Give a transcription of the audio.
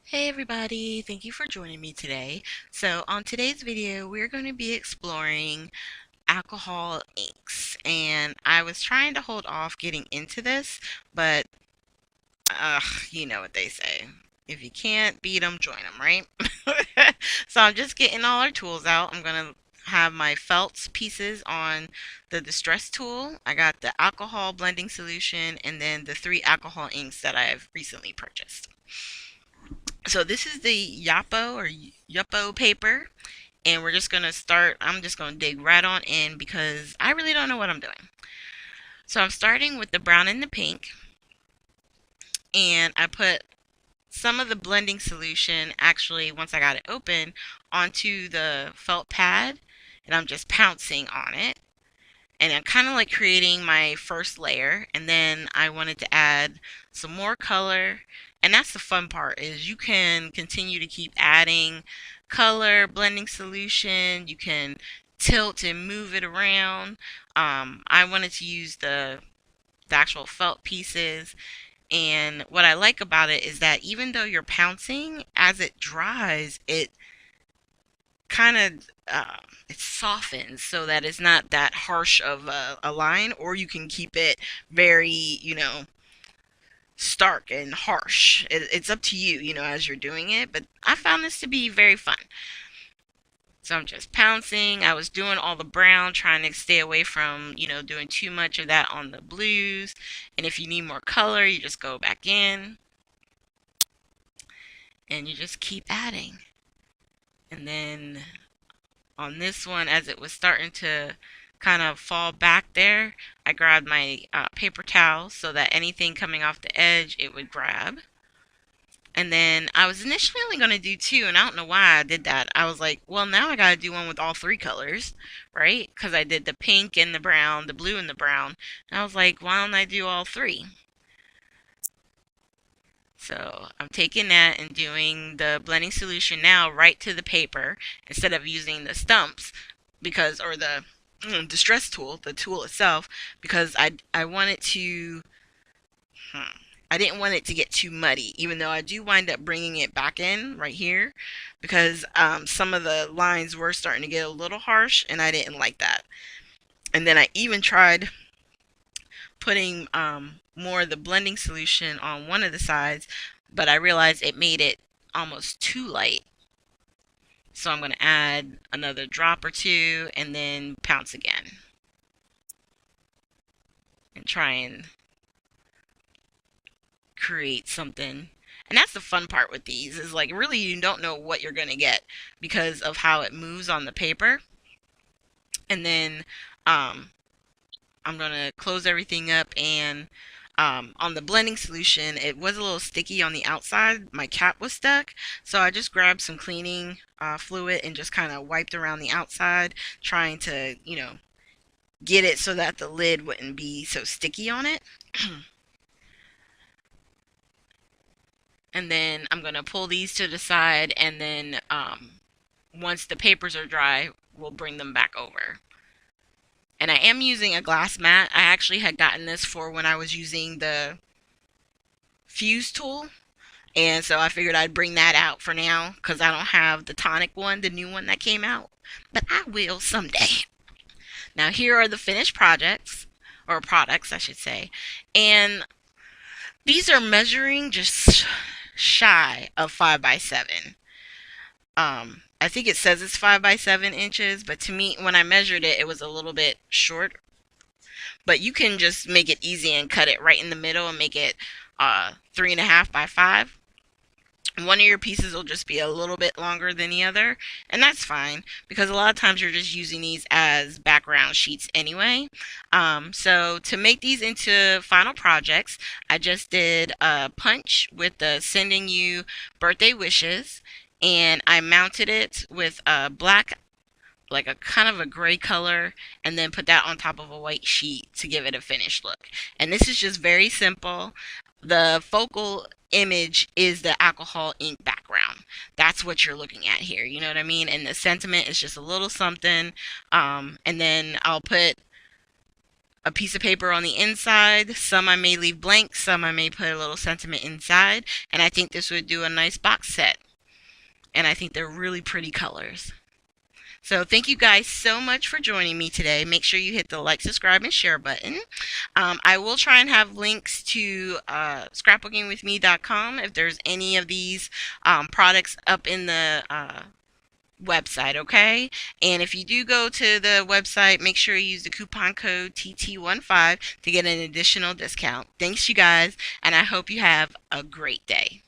Hey everybody, thank you for joining me today. So on today's video, we're going to be exploring alcohol inks. And I was trying to hold off getting into this, but you know what they say. If you can't beat them, join them, right? So I'm just getting all our tools out. I'm going to have my felts pieces on the distress tool. I got the alcohol blending solution and then the 3 alcohol inks that I've recently purchased. So this is the Yupo paper, and we're just gonna start. I'm just gonna dig right on in because I really don't know what I'm doing. So I'm starting with the brown and the pink, and I put some of the blending solution, actually once I got it open, onto the felt pad, and I'm just pouncing on it. And I'm kind of like creating my first layer, and then I wanted to add some more color. And that's the fun part, is you can continue to keep adding color blending solution. You can tilt and move it around. I wanted to use the actual felt pieces, and what I like about it is that even though you're pouncing, as it dries, it kind of it softens so that it's not that harsh of a line, or you can keep it very, stark and harsh. It's up to you, as you're doing it. But I found this to be very fun. So I'm just pouncing. I was doing all the brown, trying to stay away from, doing too much of that on the blues. And if you need more color, you just go back in and you just keep adding. And then on this one, as it was starting to kind of fall back there, I grabbed my paper towel so that anything coming off the edge, it would grab. And then I was initially only going to do 2, and I don't know why I did that. I was like, well, now I got to do one with all 3 colors, right? Because I did the pink and the brown, the blue and the brown. And I was like, why don't I do all 3? So I'm taking that and doing the blending solution now right to the paper instead of using the stumps, because, or the distress tool, the tool itself, because I want it to, I didn't want it to get too muddy, even though I do wind up bringing it back in right here, because some of the lines were starting to get a little harsh, and I didn't like that. And then I even tried putting more of the blending solution on one of the sides, but I realized it made it almost too light. So I'm going to add another drop or 2 and then pounce again and try and create something. And that's the fun part with these, is like really you don't know what you're going to get because of how it moves on the paper. And then um, I'm going to close everything up, and on the blending solution, it was a little sticky on the outside. My cap was stuck, so I just grabbed some cleaning fluid and just kind of wiped around the outside, trying to, get it so that the lid wouldn't be so sticky on it. And then I'm going to pull these to the side, and then once the papers are dry, we'll bring them back over. And I am using a glass mat. I actually had gotten this for when I was using the fuse tool. And so I figured I'd bring that out for now because I don't have the tonic one, the new one that came out. But I will someday. Now here are the finished projects, or products I should say. And these are measuring just shy of 5 by 7. I think it says it's 5 by 7 inches, but to me, when I measured it, it was a little bit short. But you can just make it easy and cut it right in the middle and make it 3.5 by 5. One of your pieces will just be a little bit longer than the other, and that's fine because a lot of times you're just using these as background sheets anyway. So to make these into final projects, I just did a punch with the sending you birthday wishes, and I mounted it with a black, like a kind of a gray color, and then put that on top of a white sheet to give it a finished look. And this is just very simple. The focal image is the alcohol ink background. That's what you're looking at here. You know what I mean? And the sentiment is just a little something. And then I'll put a piece of paper on the inside. Some I may leave blank, some I may put a little sentiment inside, and I think this would do a nice box set. And I think they're really pretty colors. So thank you guys so much for joining me today. Make sure you hit the like, subscribe, and share button. I will try and have links to scrapbookingwithme.com if there's any of these products up in the website, okay? And if you do go to the website, make sure you use the coupon code TT15 to get an additional discount. Thanks, you guys, and I hope you have a great day.